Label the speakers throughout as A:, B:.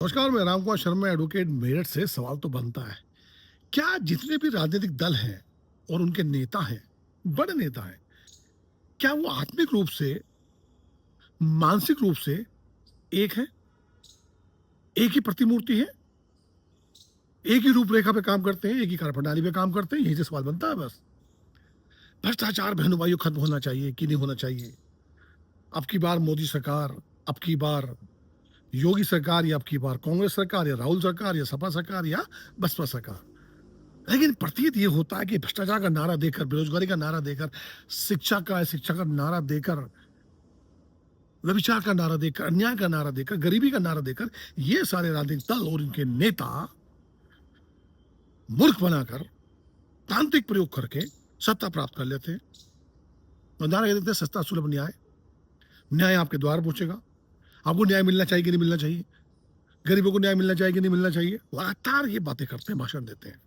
A: नमस्कार, मैं रामकुमार शर्मा एडवोकेट मेरठ से। सवाल तो बनता है, क्या जितने भी राजनीतिक दल हैं और उनके नेता हैं, बड़े नेता हैं, क्या वो आत्मिक रूप से, मानसिक रूप से एक है, एक ही प्रतिमूर्ति है, एक ही रूपरेखा पे काम करते हैं, एक ही कार्यप्रणाली पे काम करते हैं? यही से सवाल बनता है बस। भ्रष्टाचार बहनों भाइयों खत्म होना चाहिए कि नहीं होना चाहिए? अब की बार मोदी सरकार, अब की बार योगी सरकार, या अब की बार कांग्रेस सरकार, या राहुल सरकार, या सपा सरकार, या बसपा सरकार। लेकिन प्रतीत ये होता है कि भ्रष्टाचार का नारा देकर, बेरोजगारी का नारा देकर, शिक्षा का नारा देकर, व्यभिचार का नारा देकर, अन्याय का नारा देकर, गरीबी का नारा देकर, ये सारे राजनीतिक दल और इनके नेता मूर्ख बनाकर, तांत्रिक प्रयोग करके सत्ता प्राप्त कर लेते हैं। और नारा ये देते हैं, सस्ता सुलभ न्याय, न्याय आपके द्वार पहुंचेगा। आपको न्याय मिलना चाहिए कि नहीं मिलना चाहिए, गरीबों को न्याय मिलना चाहिए कि नहीं मिलना चाहिए, लगातार ये बातें करते हैं, भाषण देते हैं।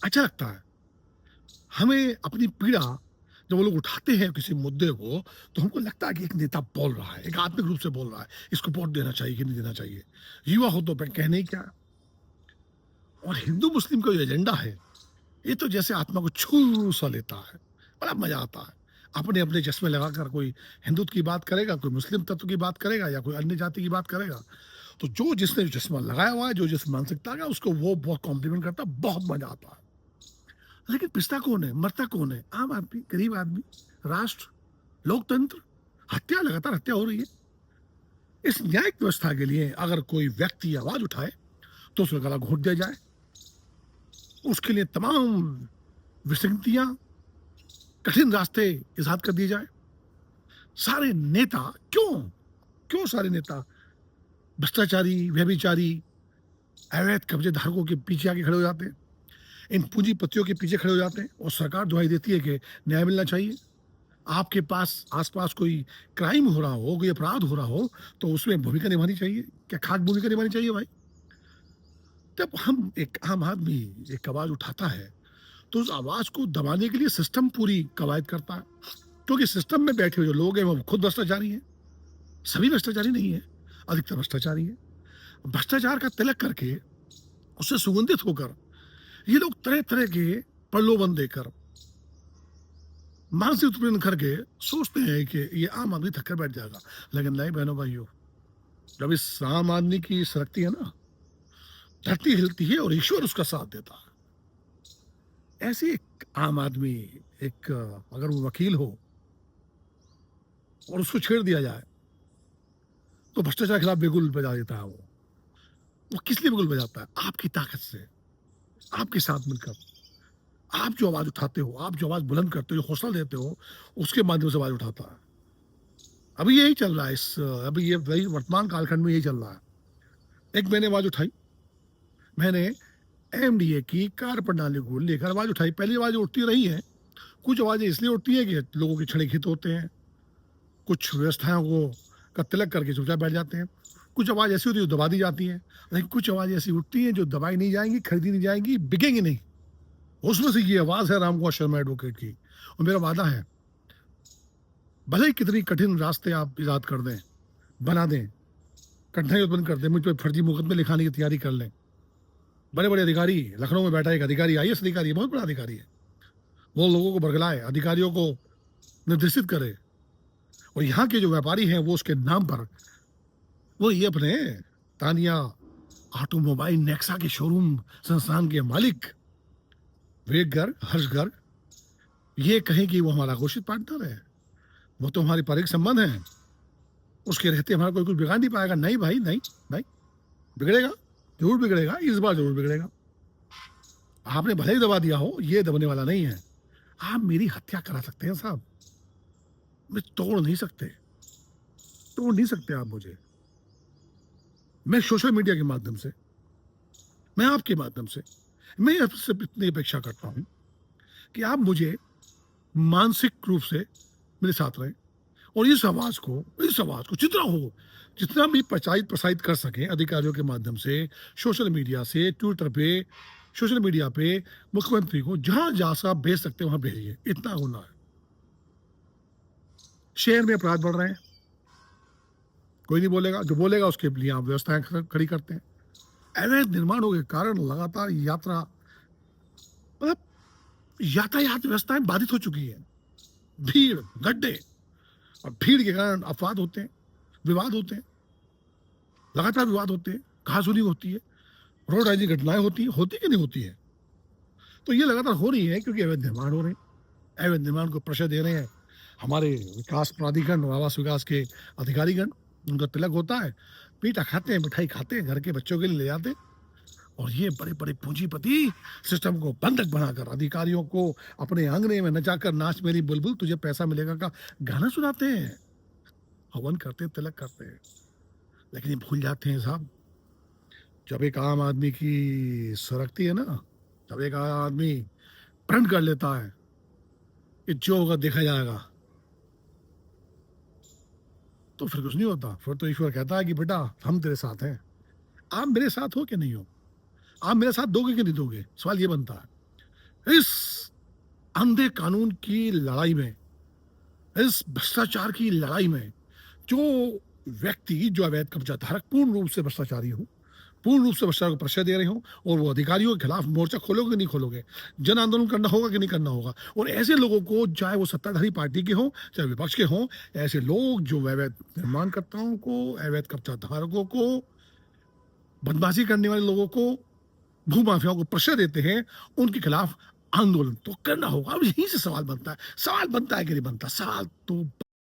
A: अच्छा लगता है हमें अपनी पीड़ा जब वो लोग उठाते हैं किसी मुद्दे को, तो हमको लगता है कि एक नेता बोल रहा है, एक आत्मिक रूप से बोल रहा है, इसको वोट देना चाहिए कि नहीं देना चाहिए। युवा हो तो कहने ही क्या। और हिंदू मुस्लिम का जो एजेंडा है, ये तो जैसे आत्मा को छू सा लेता है, बड़ा मजा आता है। अपने अपने चश्मे लगाकर कोई हिंदुत्व की बात करेगा, कोई मुस्लिम तत्व की बात करेगा, या कोई अन्य जाति की बात करेगा, तो जो जिसने जो चश्मा लगाया हुआ है, जो जिस मानसिकता का, उसको वो बहुत कॉम्प्लीमेंट करता है, बहुत मजा आता है। लेकिन पिसता कौन है, मरता कौन है? आम आदमी, गरीब आदमी, राष्ट्र, लोकतंत्र। हत्या, लगातार हत्या हो रही है। इस न्यायिक व्यवस्था के लिए अगर कोई व्यक्ति आवाज उठाए तो उसका गला घोट दिया जाए, उसके लिए तमाम विसंगतियां, कठिन रास्ते इजाद कर दिए जाए। सारे नेता क्यों क्यों सारे नेता भ्रष्टाचारी, व्यभिचारी, अवैध कब्जे धारकों के पीछे आके खड़े हो जाते हैं, इन पूंजीपतियों के पीछे खड़े हो जाते हैं, और सरकार दुहाई देती है कि न्याय मिलना चाहिए। आपके पास आसपास कोई क्राइम हो रहा हो, कोई अपराध हो रहा हो, तो उसमें भूमिका निभानी चाहिए। क्या खास भूमिका निभानी चाहिए भाई? जब हम, एक आम आदमी एक आवाज उठाता है, तो उस आवाज को दबाने के लिए सिस्टम पूरी कवायद करता है। क्योंकि सिस्टम में बैठे हुए जो लोग हैं वो खुद भ्रष्टाचारी हैं। सभी भ्रष्टाचारी नहीं है, अधिकतर भ्रष्टाचारी है। भ्रष्टाचार का तिलक करके, उससे सुगंधित होकर, ये लोग तरह तरह के प्रलोभन देकर, मानसिक उत्पीड़न करके सोचते हैं कि ये आम आदमी थक कर बैठ जाएगा। लेकिन नहीं बहनों भाइयों, जब इस आम आदमी की सरकती है ना, धरती हिलती है और ईश्वर उसका साथ देता है। ऐसे एक आम आदमी, एक अगर वो वकील हो और उसको छेड़ दिया जाए, तो भ्रष्टाचार के खिलाफ बिगुल बजा देता है। वो किस लिए बिगुल बजाता है? आपकी ताकत से, आपके साथ मिलकर। आप जो आवाज उठाते हो, आप जो आवाज बुलंद करते हो, जो हौसला देते हो, उसके माध्यम से आवाज उठाता है। अभी यही चल रहा है, अभी ये वही वर्तमान कालखंड में यही चल रहा है। एक मैंने आवाज उठाई, मैंने एमडीए की कार्य प्रणाली को लेकर आवाज उठाई। पहली आवाज उठती रही है। कुछ आवाजें इसलिए उठती है कि लोगों के क्षणिक हित होते हैं, कुछ व्यवस्थाओं को का तिलक करके चुपचाप बैठ जाते हैं। कुछ आवाज ऐसी होती है जो दबा दी जाती है। लेकिन कुछ आवाज ऐसी उठती हैं जो दबाई नहीं जाएंगी, खरीदी नहीं जाएंगी, बिकेंगी नहीं। उसमें से ये आवाज है रामकुमार शर्मा एडवोकेट की। और मेरा वादा है, भले ही कितनी कठिन रास्ते आप इजाद कर दें, बना दें, कठिनाई उत्पन्न कर दें, मुझ पर फर्जी मुकदमे लिखाने की तैयारी कर लें। बड़े बड़े अधिकारी, लखनऊ में बैठा एक अधिकारी, आईएएस अधिकारी है, बहुत बड़ा अधिकारी है, वो लोगों को बरगलाए, अधिकारियों को निर्देशित करे, और यहाँ के जो व्यापारी हैं वो उसके नाम पर, वो ये अपने तानिया ऑटोमोबाइल नेक्सा के शोरूम संस्थान के मालिक विवेक गर्ग, हर्ष गर्ग, ये कहें कि वो हमारा घोषित पार्टनर है, वो तो हमारे पारिक संबंध है, उसके रहते हमारा कोई कुछ बिगाड़ नहीं पाएगा। नहीं भाई, नहीं नहीं, बिगड़ेगा, जरूर बिगड़ेगा, इस बार जरूर बिगड़ेगा। आपने भले ही दबा दिया हो, ये दबने वाला नहीं है। आप मेरी हत्या करा सकते हैं साहब, मैं तोड़ नहीं सकते, तोड़ नहीं सकते आप मुझे। मैं सोशल मीडिया के माध्यम से, मैं आपके माध्यम से, मैं आपसे इतनी अपेक्षा करता हूं कि आप मुझे मानसिक रूप से मेरे साथ रहें, और इस आवाज को जितना हो, जितना भी प्रसारित कर सकें अधिकारियों के माध्यम से, सोशल मीडिया से, ट्विटर पे, सोशल मीडिया पे, मुख्यमंत्री को जहां जहां से आप भेज सकते हैं वहां भेजिए। इतना होना है। शहर में अपराध बढ़ रहे हैं, कोई नहीं बोलेगा, जो बोलेगा उसके लिए आप व्यवस्थाएं खड़ी करते हैं। अवैध निर्माणों के कारण लगातार यात्रा मतलब यातायात व्यवस्थाएं बाधित हो चुकी है। भीड़, गड्ढे और भीड़ के कारण अपवाद होते हैं, विवाद होते हैं, लगातार विवाद होते हैं, कहासुनी होती है, रोड राइजिंग घटनाएं होती कि नहीं होती है। तो ये लगातार हो रही है क्योंकि अवैध निर्माण हो रहे हैं। अवैध निर्माण को प्रशय दे रहे हैं हमारे विकास प्राधिकरण और आवास विकास के अधिकारीगण। उनका तिलक होता है, पीटा खाते हैं, मिठाई खाते हैं, घर के बच्चों के लिए ले जाते हैं। और ये बड़े बड़े पूंजीपति सिस्टम को बंधक बनाकर अधिकारियों को अपने आंगने में नचाकर नाच मेरी बुलबुल तुझे पैसा मिलेगा का गाना सुनाते हैं, हवन करते हैं, तिलक करते हैं। लेकिन ये भूल जाते हैं साहब, जब एक आम आदमी की सरकती है ना, जब एक आम आदमी प्रण कर लेता है कि जो होगा देखा जाएगा, तो फिर कुछ नहीं होता। फिर तो ईश्वर कहता है कि बेटा हम तेरे साथ हैं, आप मेरे साथ हो कि नहीं हो, आप मेरे साथ दोगे कि नहीं दोगे। सवाल ये बनता है। इस अंधे कानून की लड़ाई में, इस भ्रष्टाचार की लड़ाई में जो व्यक्ति, जो अवैध कब्जा धारक पूर्ण रूप से भ्रष्टाचारी हो, पूर्ण रूप से भ्रष्टाचार को प्रश्रय दे रहे हो, और वो अधिकारियों के खिलाफ मोर्चा खोलोगे कि नहीं खोलोगे, जन आंदोलन करना होगा कि नहीं करना होगा। और ऐसे लोगों को, चाहे वो सत्ताधारी पार्टी के हों चाहे विपक्ष के हों, ऐसे लोग जो अवैध निर्माणकर्ताओं को, अवैध कब्जा धारकों को, बदमाशी करने वाले लोगों को, भूमाफियाओं को प्रश्रय देते हैं, उनके खिलाफ आंदोलन तो करना होगा। अब यहीं से सवाल बनता है कि नहीं बनता। सवाल तो